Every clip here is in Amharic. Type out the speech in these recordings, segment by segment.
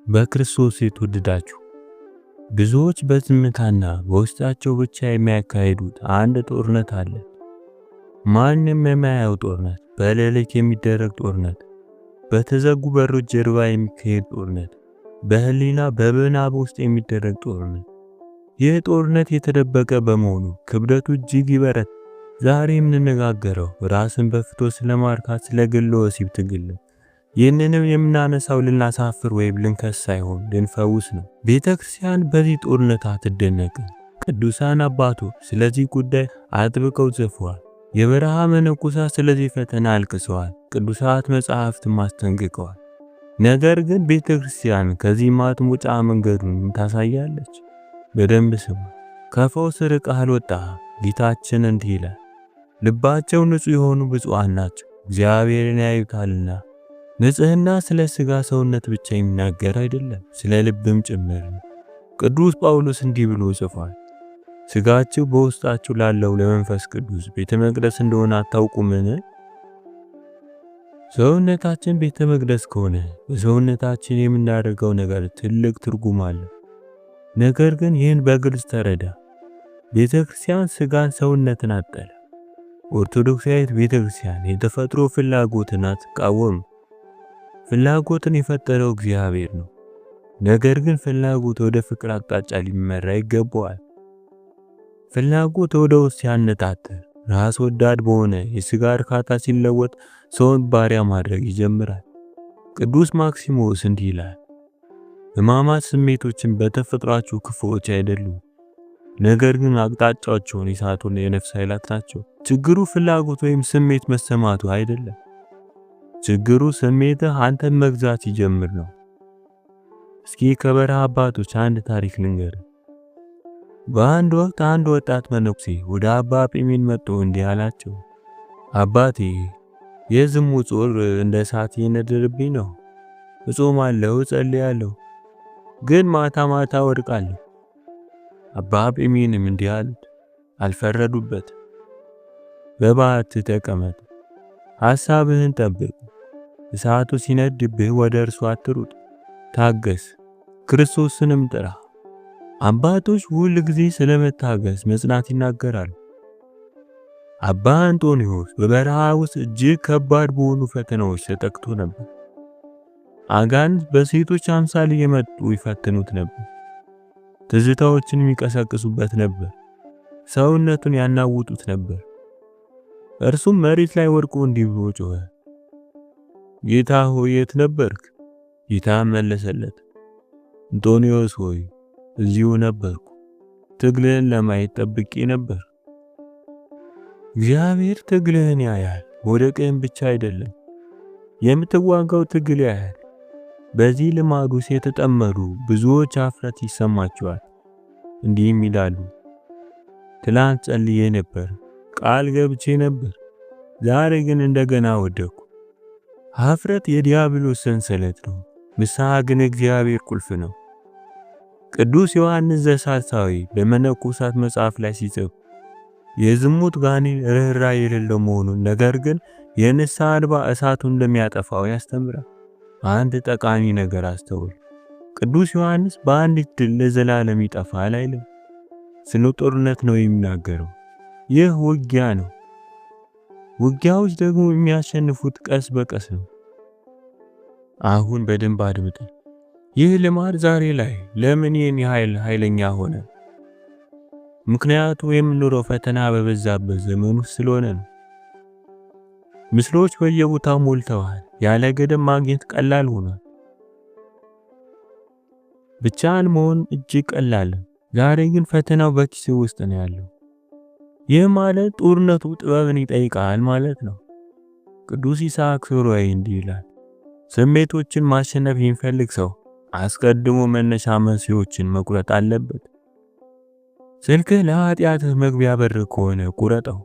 በክርስቶስ የተወደዳችሁ ብዙዎች በዝምታና በውስጣቸው ብቻ የሚያካሂዱት አንድ ጦርነት አለ። ማንም የማያየው ጦርነት፣ በሌሊት የሚደረግ ጦርነት፣ በተዘጉ በሮች ጀርባ የሚካሄድ ጦርነት፣ በህሊና በምናብ ውስጥ የሚደረግ ጦርነት። ይህ ጦርነት የተደበቀ በመሆኑ ክብደቱ እጅግ ይበረታል። ዛሬ የምንነጋገረው ራስን በፍትወት ስለማርካት ስለ ግል ወሲብ ትግል። ይህንንም የምናነሳው ልናሳፍር ወይም ልንከስ ሳይሆን ልንፈውስ ነው። ቤተክርስቲያን በዚህ ጦርነት አትደነቅም። ቅዱሳን አባቶች ስለዚህ ጉዳይ አጥብቀው ጽፈዋል። የበረሃ መነኮሳት ስለዚህ ፈተና አልቅሰዋል። ቅዱሳት መጻሕፍትም አስጠንቅቀዋል። ነገር ግን ቤተክርስቲያን ከዚህ ማጥ መውጫ መንገዱን ታሳያለች። በደንብ ስሙ። ከፈውስ ርቀህ አልወጣህም። ጌታችን እንዲህ ይላል፣ ልባቸው ንጹሕ የሆኑ ብፁዓን ናቸው እግዚአብሔርን ያዩታልና። ንጽህና ስለ ሥጋ ሰውነት ብቻ የሚናገር አይደለም፣ ስለ ልብም ጭምር ነው። ቅዱስ ጳውሎስ እንዲህ ብሎ ጽፏል፣ ሥጋችሁ በውስጣችሁ ላለው ለመንፈስ ቅዱስ ቤተ መቅደስ እንደሆነ አታውቁምን? ሰውነታችን ቤተ መቅደስ ከሆነ በሰውነታችን የምናደርገው ነገር ትልቅ ትርጉም አለው። ነገር ግን ይህን በግልጽ ተረዳ። ቤተክርስቲያን ሥጋን ሰውነትን አጠለ። ኦርቶዶክሳዊት ቤተክርስቲያን የተፈጥሮ ፍላጎትን አትቃወም። ፍላጎትን የፈጠረው እግዚአብሔር ነው። ነገር ግን ፍላጎት ወደ ፍቅር አቅጣጫ ሊመራ ይገባዋል። ፍላጎት ወደ ውስጥ ሲያነጣጥር ራስ ወዳድ በሆነ የሥጋ እርካታ ሲለወጥ ሰውን ባሪያ ማድረግ ይጀምራል። ቅዱስ ማክሲሞስ እንዲህ ይላል፣ ሕማማት ስሜቶችን በተፈጥሯቸው ክፉዎች አይደሉም፣ ነገር ግን አቅጣጫቸውን የሳቱና የነፍስ ኃይላት ናቸው። ችግሩ ፍላጎት ወይም ስሜት መሰማቱ አይደለም። ችግሩ ስሜትህ አንተን መግዛት ይጀምር ነው። እስኪ ከበረሃ አባቶች አንድ ታሪክ ልንገር። በአንድ ወቅት አንድ ወጣት መነኩሴ ወደ አባ ጲሜን መጥቶ እንዲህ አላቸው፣ አባቴ የዝሙት ጾር እንደ እሳት እየነደደብኝ ነው። እጾማለሁ፣ እጸልያለሁ፣ ግን ማታ ማታ ወድቃለሁ። አባ ጲሜንም እንዲህ አሉት፣ አልፈረዱበት። በባት ተቀመጥ፣ ሐሳብህን ጠብቅ። እሳቱ ሲነድብህ ወደ እርሱ አትሩጥ፣ ታገስ፣ ክርስቶስንም ጥራ። አባቶች ሁል ጊዜ ስለመታገስ መጽናት ይናገራሉ። አባ አንጦንዮስ በበረሃ ውስጥ እጅግ ከባድ በሆኑ ፈተናዎች ተጠቅቶ ነበር። አጋንንት በሴቶች አምሳል እየመጡ ይፈትኑት ነበር። ትዝታዎችን የሚቀሰቅሱበት ነበር። ሰውነቱን ያናውጡት ነበር። እርሱም መሬት ላይ ወድቆ እንዲህ ብሎ ጮኸ፣ ጌታ ሆይ የት ነበርክ? ጌታ መለሰለት፣ አንጦንዮስ ሆይ እዚሁ ነበርኩ፣ ትግልህን ለማየት ጠብቄ ነበር። እግዚአብሔር ትግልህን ያያል፣ መውደቅህን ብቻ አይደለም፣ የምትዋጋው ትግል ያያል። በዚህ ልማድ ውስጥ የተጠመዱ ብዙዎች አፍረት ይሰማቸዋል። እንዲህም ይላሉ፣ ትላንት ጸልዬ ነበር፣ ቃል ገብቼ ነበር፣ ዛሬ ግን እንደገና ወደቅኩ። ኀፍረት የዲያብሎስ ሰንሰለት ነው፣ ንስሐ ግን እግዚአብሔር ቁልፍ ነው። ቅዱስ ዮሐንስ ዘሳልሳዊ በመነኮሳት መጽሐፍ ላይ ሲጽፍ የዝሙት ጋኔን ርኅራኄ የሌለው መሆኑን፣ ነገር ግን የንስሐ እንባ እሳቱን እንደሚያጠፋው ያስተምራል። አንድ ጠቃሚ ነገር አስተውል። ቅዱስ ዮሐንስ በአንዲት ድል ለዘላለም ይጠፋል አይልም። ስለ ጦርነት ነው የሚናገረው። ይህ ውጊያ ነው። ውጊያዎች ደግሞ የሚያሸንፉት ቀስ በቀስ ነው። አሁን በደንብ አድምጥ። ይህ ልማድ ዛሬ ላይ ለምን ይህን ያህል ኃይለኛ ሆነ? ምክንያቱ የምንኖረው ፈተና በበዛበት ዘመን ውስጥ ስለሆነ ነው። ምስሎች በየቦታው ሞልተዋል። ያለ ገደብ ማግኘት ቀላል ሆኗል። ብቻን መሆን እጅግ ቀላል። ዛሬ ግን ፈተናው በኪስ ውስጥ ነው ያለው። ይህ ማለት ጦርነቱ ጥበብን ይጠይቃል ማለት ነው። ቅዱስ ይስሐቅ ሶርያዊ እንዲህ ይላል፣ ስሜቶችን ማሸነፍ የሚፈልግ ሰው አስቀድሞ መነሻ መንስኤዎችን መቁረጥ አለበት። ስልክህ ለኃጢአትህ መግቢያ በር ከሆነ ቁረጠው።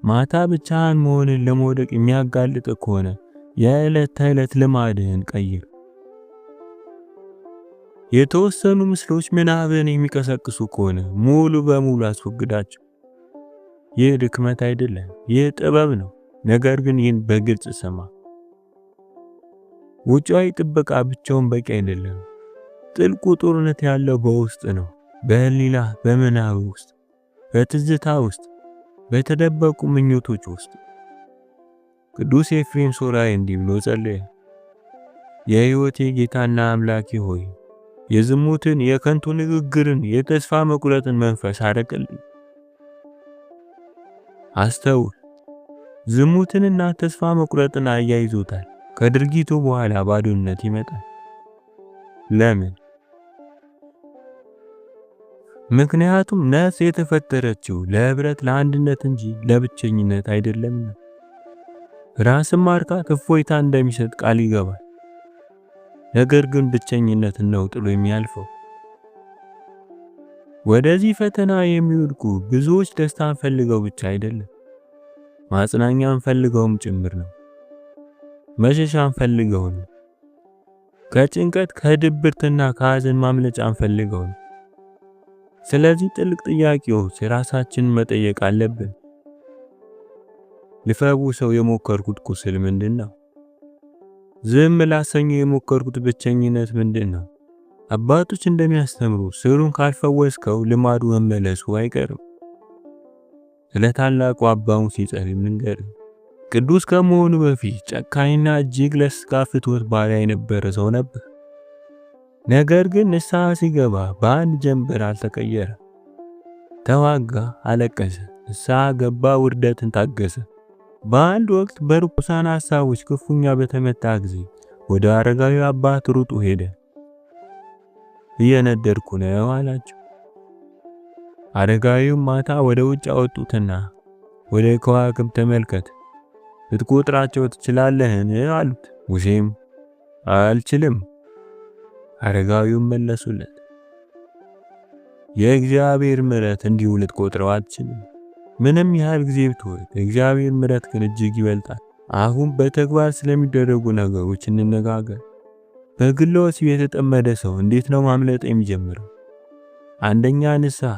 ማታ ብቻህን መሆንን ለመውደቅ የሚያጋልጥ ከሆነ የዕለት ተዕለት ልማድህን ቀይር። የተወሰኑ ምስሎች ምናብን የሚቀሰቅሱ ከሆነ ሙሉ በሙሉ አስወግዳቸው። ይህ ድክመት አይደለም፣ ይህ ጥበብ ነው። ነገር ግን ይህን በግልጽ ስማ። ውጫዊ ጥበቃ ብቻውን በቂ አይደለም። ጥልቁ ጦርነት ያለው በውስጥ ነው። በህሊና፣ በምናብ ውስጥ፣ በትዝታ ውስጥ፣ በተደበቁ ምኞቶች ውስጥ። ቅዱስ ኤፍሬም ሶርያዊ እንዲህ ብሎ ጸለየ። የሕይወቴ ጌታና አምላኬ ሆይ የዝሙትን፣ የከንቱ ንግግርን፣ የተስፋ መቁረጥን መንፈስ አርቅልኝ። አስተውል። ዝሙትንና ተስፋ መቁረጥን አያይዞታል። ከድርጊቱ በኋላ ባዶነት ይመጣል። ለምን? ምክንያቱም ነፍስ የተፈጠረችው ለህብረት፣ ለአንድነት እንጂ ለብቸኝነት አይደለም። ራስን ማርካት እፎይታ እንደሚሰጥ ቃል ይገባል። ነገር ግን ብቸኝነትን ነው ጥሎ የሚያልፈው። ወደዚህ ፈተና የሚወድቁ ብዙዎች ደስታን ፈልገው ብቻ አይደለም፣ ማጽናኛን ፈልገውም ጭምር ነው። መሸሻን ፈልገው ነው። ከጭንቀት ከድብርትና ከሐዘን ማምለጫን ፈልገው ነው። ስለዚህ ጥልቅ ጥያቄዎች ራሳችንን መጠየቅ አለብን። ልፈውሰው የሞከርኩት ቁስል ምንድነው? ዝም ላሰኘው የሞከርኩት ብቸኝነት ምንድነው? አባቶች እንደሚያስተምሩ ስሩን ካልፈወስከው ልማዱ መመለሱ አይቀርም። ስለ ታላቁ አባ ሙሴ ሲጸልይ ልንገር። ቅዱስ ከመሆኑ በፊት ጨካኝና እጅግ ለሥጋ ፍትወት ባሪያ የነበረ ሰው ነበር። ነገር ግን ንስሐ ሲገባ በአንድ ጀንበር አልተቀየረ። ተዋጋ፣ አለቀሰ፣ ንስሐ ገባ፣ ውርደትን ታገሰ። በአንድ ወቅት በርኩሳን ሐሳቦች ክፉኛ በተመታ ጊዜ ወደ አረጋዊ አባት ሩጦ ሄደ። እየነደድኩ ነው አላቸው። አረጋዊው ማታ ወደ ውጭ አወጡትና ወደ ከዋክብት ተመልከት፣ ልትቆጥራቸው ትችላለህን አሉት። ሙሴም አልችልም። አረጋዊውም መለሱለት፣ የእግዚአብሔር ምሕረት እንዲሁ ልትቆጥረው አትችልም። ምንም ያህል ጊዜ ብትወድ እግዚአብሔር ምሕረት ግን እጅግ ይበልጣል። አሁን በተግባር ስለሚደረጉ ነገሮች እንነጋገር። በግለ ወሲብ የተጠመደ ሰው እንዴት ነው ማምለጥ የሚጀምረው? አንደኛ ንስሐ።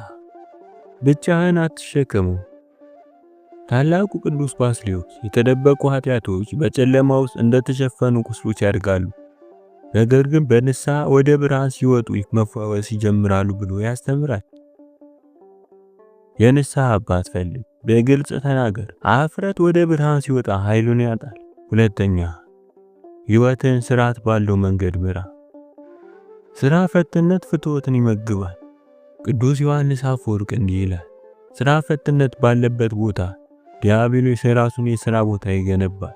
ብቻህን አትሸከሙ። ታላቁ ቅዱስ ባስልዮስ የተደበቁ ኃጢአቶች በጨለማ ውስጥ እንደተሸፈኑ ቁስሎች ያድጋሉ፣ ነገር ግን በንስሐ ወደ ብርሃን ሲወጡ መፈወስ ይጀምራሉ ብሎ ያስተምራል። የንስሐ አባት ፈልግ፣ በግልጽ ተናገር። አፍረት ወደ ብርሃን ሲወጣ ኃይሉን ያጣል። ሁለተኛ ሕይወትን ስርዓት ባለው መንገድ ምራ። ስራ ፈትነት ፍትወትን ይመግባል። ቅዱስ ዮሐንስ አፈወርቅ እንዲህ ይላል፣ ስራ ፈትነት ባለበት ቦታ ዲያብሎስ የራሱን የሥራ ቦታ ይገነባል።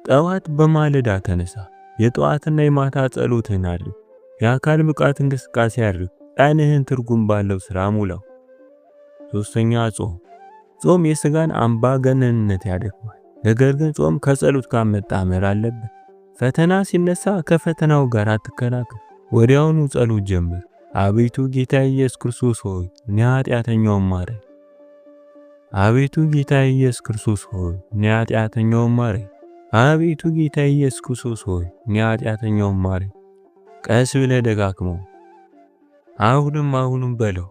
ጠዋት በማለዳ ተነሳ። የጠዋትና የማታ ጸሎትን አድርግ። የአካል ብቃት እንቅስቃሴ አድርግ። ቀንህን ትርጉም ባለው ሥራ ሙላው። ሶስተኛ ጾም። ጾም የሥጋን አምባገነንነት ያደክማል። ነገር ግን ጾም ከጸሎት ጋር መጣመር አለበት። ፈተና ሲነሳ ከፈተናው ጋር አትከራከር። ወዲያውኑ ጸሎት ጀምር። አቤቱ ጌታ ኢየሱስ ክርስቶስ ሆይ እኔ ኃጢአተኛውን ማረኝ። አቤቱ ጌታ ኢየሱስ ክርስቶስ ሆይ እኔ ኃጢአተኛውን ማረኝ። አቤቱ ጌታ ኢየሱስ ክርስቶስ ሆይ እኔ ኃጢአተኛውን ማረኝ። ቀስ ብለህ ደጋግመው። አሁንም በለው።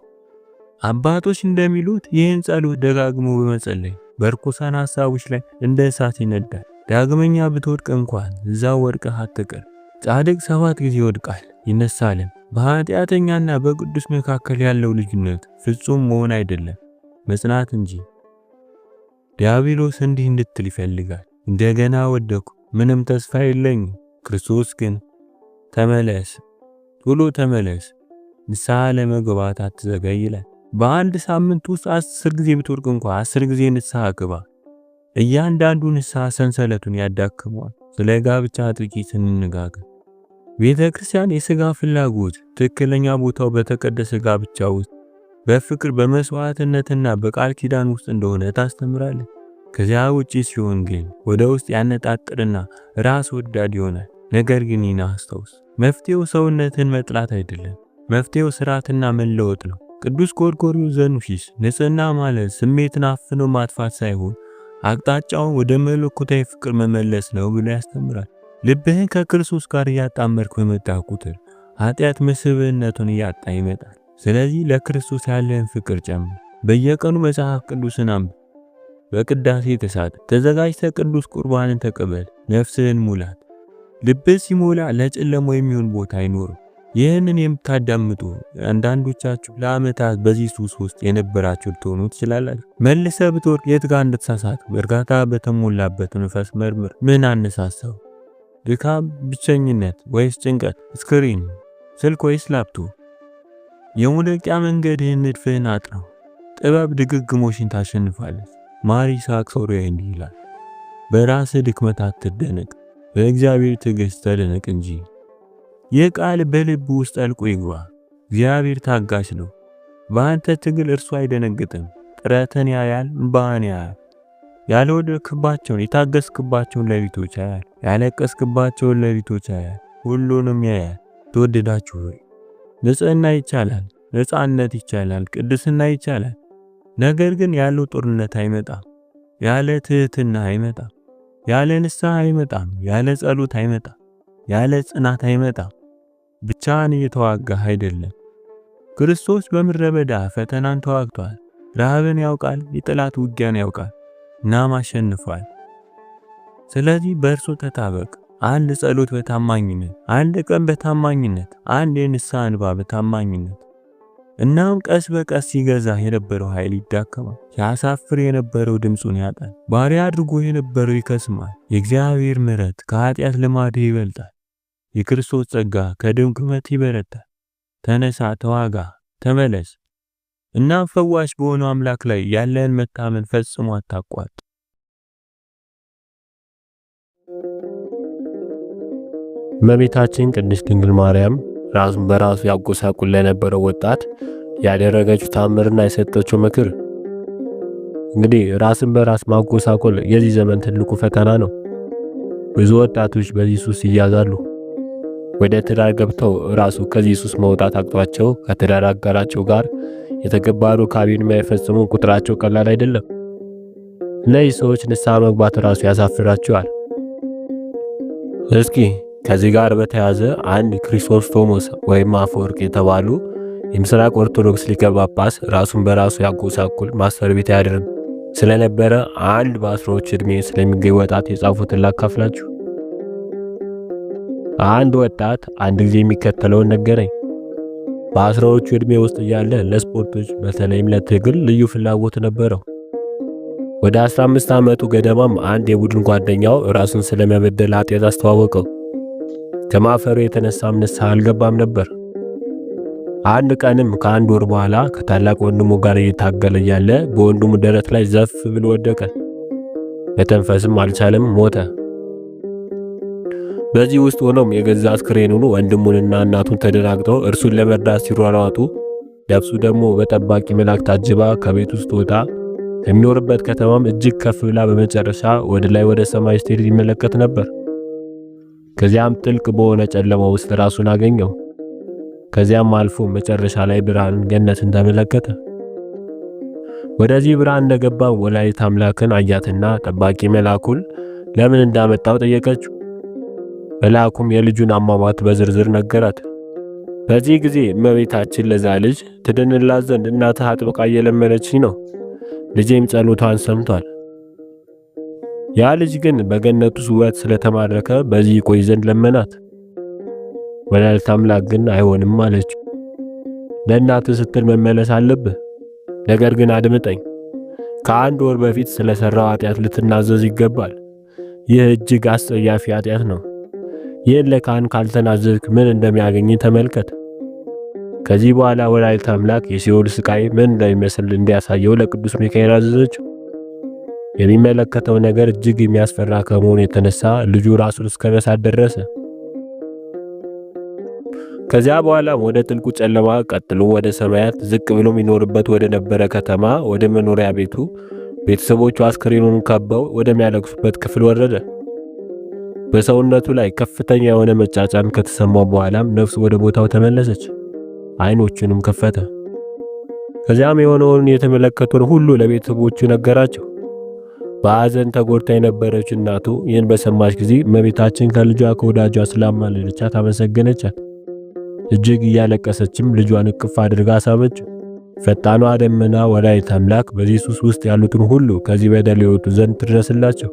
አባቶች እንደሚሉት ይህን ጸሎት ደጋግሞ በመጸለይ በርኩሳን ሐሳቦች ላይ እንደ እሳት ይነዳል። ዳግመኛ ብትወድቅ እንኳን እዛው ወድቀህ አትቀር። ጻድቅ 7 ጊዜ ይወድቃል ይነሳልም። በኃጢአተኛና በቅዱስ መካከል ያለው ልዩነት ፍጹም መሆን አይደለም፣ መጽናት እንጂ። ዲያብሎስ እንዲህ እንድትል ይፈልጋል፣ እንደገና ወደኩ፣ ምንም ተስፋ የለኝም። ክርስቶስ ግን ተመለስ፣ ቶሎ ተመለስ፣ ንስሐ ለመግባት አትዘገይ ይላል። በአንድ ሳምንት ውስጥ 10 ጊዜ ብትወድቅ እንኳን 10 ጊዜ ንስሐ ግባ። እያንዳንዱ ንስሐ ሰንሰለቱን ያዳክመዋል። ስለ ጋብቻ ጥቂት እንነጋገር። ቤተ ክርስቲያን የሥጋ ፍላጎት ትክክለኛ ቦታው በተቀደሰ ጋብቻ ውስጥ በፍቅር በመስዋዕትነትና በቃል ኪዳን ውስጥ እንደሆነ ታስተምራለች። ከዚያ ውጪ ሲሆን ግን ወደ ውስጥ ያነጣጥርና ራስ ወዳድ ይሆናል። ነገር ግን ይህን አስታውስ፣ መፍትሄው ሰውነትን መጥላት አይደለም። መፍትሄው ስርዓትና መለወጥ ነው። ቅዱስ ጎርጎርዮስ ዘኑሲስ ንጽህና ማለት ስሜትን አፍኖ ማጥፋት ሳይሆን አቅጣጫውን ወደ መለኮታዊ ፍቅር መመለስ ነው ብሎ ያስተምራል። ልብህን ከክርስቶስ ጋር እያጣመርክ በመጣ ቁጥር ኃጢአት መስህብነቱን እያጣ ይመጣል። ስለዚህ ለክርስቶስ ያለህን ፍቅር ጨምር። በየቀኑ መጽሐፍ ቅዱስን አንብብ። በቅዳሴ ተሳተፍ። ተዘጋጅተህ ቅዱስ ቁርባንን ተቀበል። ነፍስህን ሙላት። ልብ ሲሞላ ለጨለማው የሚሆን ቦታ አይኖርም። ይህንን የምታዳምጡ አንዳንዶቻችሁ ለዓመታት በዚህ ሱስ ውስጥ የነበራችሁ ልትሆኑ ትችላላችሁ። መልሰህ ብትወድቅ የት ጋር እንደተሳሳትክ በእርጋታ በተሞላበት መንፈስ መርምር። ምን አነሳሳው? ድካም፣ ብቸኝነት ወይስ ጭንቀት? ስክሪን፣ ስልክ ወይስ ላፕቶፕ? የመውደቂያ መንገድህን ንድፍህን አጥናው። ጥበብ ድግግሞሽን ታሸንፋለች። ማር ይስሐቅ ሶርያዊ እንዲህ ይላል፣ በራስህ ድክመት አትደነቅ፣ በእግዚአብሔር ትዕግስት ተደነቅ እንጂ። ይህ ቃል በልብ ውስጥ ጠልቆ ይግባ። እግዚአብሔር ታጋሽ ነው። በአንተ ትግል እርሱ አይደነግጥም። ጥረትን ያያል፣ እንባህን ያያል። ያልወደቅክባቸውን የታገስክባቸውን ሌሊቶች ያያል። ያለቀስክባቸውን ሌሊቶች ያያል። ሁሉንም ያያል። ተወደዳችሁ ሆይ ንጽህና ይቻላል፣ ነፃነት ይቻላል፣ ቅድስና ይቻላል። ነገር ግን ያለው ጦርነት አይመጣም። ያለ ትህትና አይመጣም። ያለ ንስሐ አይመጣም። ያለ ጸሎት አይመጣም። ያለ ጽናት አይመጣም። ብቻህን እየተዋጋህ አይደለም። ክርስቶስ በምድረ በዳ ፈተናን ተዋግቷል። ረሃብን ያውቃል። የጠላት ውጊያን ያውቃል። እናም አሸንፏል። ስለዚህ በእርሱ ተጣበቅ። አንድ ጸሎት በታማኝነት፣ አንድ ቀን በታማኝነት፣ አንድ የንስሐ እንባ በታማኝነት። እናም ቀስ በቀስ ሲገዛህ የነበረው ኃይል ይዳከማል። ሲያሳፍር የነበረው ድምፁን ያጣል። ባሪያ አድርጎ የነበረው ይከስማል። የእግዚአብሔር ምሕረት ከኃጢአት ልማድህ ይበልጣል። የክርስቶስ ጸጋ ከደም ግመት ይበረታል። ተነሳ፣ ተዋጋ፣ ተመለስ። እናም ፈዋሽ በሆነው አምላክ ላይ ያለን መታመን ፈጽሞ አታቋርጥ። እመቤታችን ቅድስት ድንግል ማርያም ራሱን በራሱ ያጎሳቁል ለነበረው ወጣት ያደረገችው ታምርና የሰጠችው ምክር። እንግዲህ ራስን በራስ ማጎሳቆል የዚህ ዘመን ትልቁ ፈተና ነው። ብዙ ወጣቶች በዚህ ሱስ ይያዛሉ። ወደ ትዳር ገብተው ራሱ ከዚህ ሱስ መውጣት አቅቷቸው ከትዳር አጋራቸው ጋር የተገባሩ ሩካቤን የማይፈጽሙ ቁጥራቸው ቀላል አይደለም። እነዚህ ሰዎች ንስሐ መግባት ራሱ ያሳፍራቸዋል። እስኪ ከዚህ ጋር በተያያዘ አንድ ክሪሶስቶሞስ ወይም አፈወርቅ የተባሉ የምስራቅ ኦርቶዶክስ ሊቀ ጳጳስ ራሱን በራሱ ያጎሳቁል ማስተር ቤት ያደርግ ስለነበረ አንድ በአስራዎች ዕድሜ ስለሚገኝ ወጣት የጻፉትን ላካፍላችሁ። አንድ ወጣት አንድ ጊዜ የሚከተለውን ነገረኝ። በአስራዎቹ ዕድሜ ውስጥ እያለ ለስፖርቶች በተለይም ለትግል ልዩ ፍላጎት ነበረው። ወደ 15 ዓመቱ ገደማም አንድ የቡድን ጓደኛው ራሱን ስለመበደል ኃጢአት አስተዋወቀው። ከማፈሩ የተነሳም ንስሐ አልገባም ነበር። አንድ ቀንም ከአንድ ወር በኋላ ከታላቅ ወንድሙ ጋር እየታገለ እያለ በወንድሙ ደረት ላይ ዘፍ ብሎ ወደቀ። መተንፈስም አልቻለም፣ ሞተ። በዚህ ውስጥ ሆኖም የገዛ አስክሬኑን ወንድሙንና እናቱን ተደናግጠው እርሱን ለመርዳት ሲሯሯጡ ነፍሱ ደግሞ በጠባቂ መልአክ ታጅባ ከቤት ውስጥ ወጣ። የሚኖርበት ከተማም እጅግ ከፍ ብላ በመጨረሻ ወደ ላይ ወደ ሰማይ ስትሄድ ይመለከት ነበር። ከዚያም ጥልቅ በሆነ ጨለማ ውስጥ ራሱን አገኘው። ከዚያም አልፎ መጨረሻ ላይ ብርሃንን፣ ገነትን ተመለከተ። ወደዚህ ብርሃን እንደገባ ወላዲተ አምላክን አያትና ጠባቂ መልአኩን ለምን እንዳመጣው ጠየቀችው። መልአኩም የልጁን አሟሟት በዝርዝር ነገራት። በዚህ ጊዜ እመቤታችን ለዛ ልጅ ትድንላት ዘንድ እናትህ አጥብቃ እየለመነችኝ ነው፣ ልጄም ጸሎቷን ሰምቷል። ያ ልጅ ግን በገነቱ ውበት ስለተማረከ በዚህ ቆይ ዘንድ ለመናት። ወላዲተ አምላክ ግን አይሆንም አለች። ለእናትህ ስትል መመለስ አለብህ። ነገር ግን አድምጠኝ። ከአንድ ወር በፊት ስለሰራው ኃጢአት ልትናዘዝ ይገባል። ይህ እጅግ አስጸያፊ ኃጢአት ነው። ይህን ለካህን ካልተናዘዝክ ምን እንደሚያገኝ ተመልከት። ከዚህ በኋላ ወላዲተ አምላክ የሲኦል ስቃይ ምን እንደሚመስል እንዲያሳየው ለቅዱስ ሚካኤል አዘዘችው። የሚመለከተው ነገር እጅግ የሚያስፈራ ከመሆኑ የተነሳ ልጁ ራሱን እስከመሳት ደረሰ። ከዚያ በኋላ ወደ ጥልቁ ጨለማ ቀጥሎ ወደ ሰማያት ዝቅ ብሎ የሚኖርበት ወደ ነበረ ከተማ ወደ መኖሪያ ቤቱ ቤተሰቦቹ አስክሬኑን ከበው ወደሚያለቅሱበት ክፍል ወረደ። በሰውነቱ ላይ ከፍተኛ የሆነ መጫጫን ከተሰማው በኋላም ነፍሱ ወደ ቦታው ተመለሰች። አይኖቹንም ከፈተ። ከዚያም የሆነውን የተመለከቱን ሁሉ ለቤተሰቦቹ ነገራቸው። በሐዘን ተጎድታ የነበረች እናቱ ይህን በሰማች ጊዜ እመቤታችን ከልጇ ከወዳጇ ስላማለደቻት አመሰገነቻት። እጅግ እያለቀሰችም ልጇን እቅፍ አድርጋ ሳመችው። ፈጣኗ ደመና ወላዲተ አምላክ በዚህ ሱስ ውስጥ ያሉትን ሁሉ ከዚህ በደል ይወጡ ዘንድ ትድረስላቸው።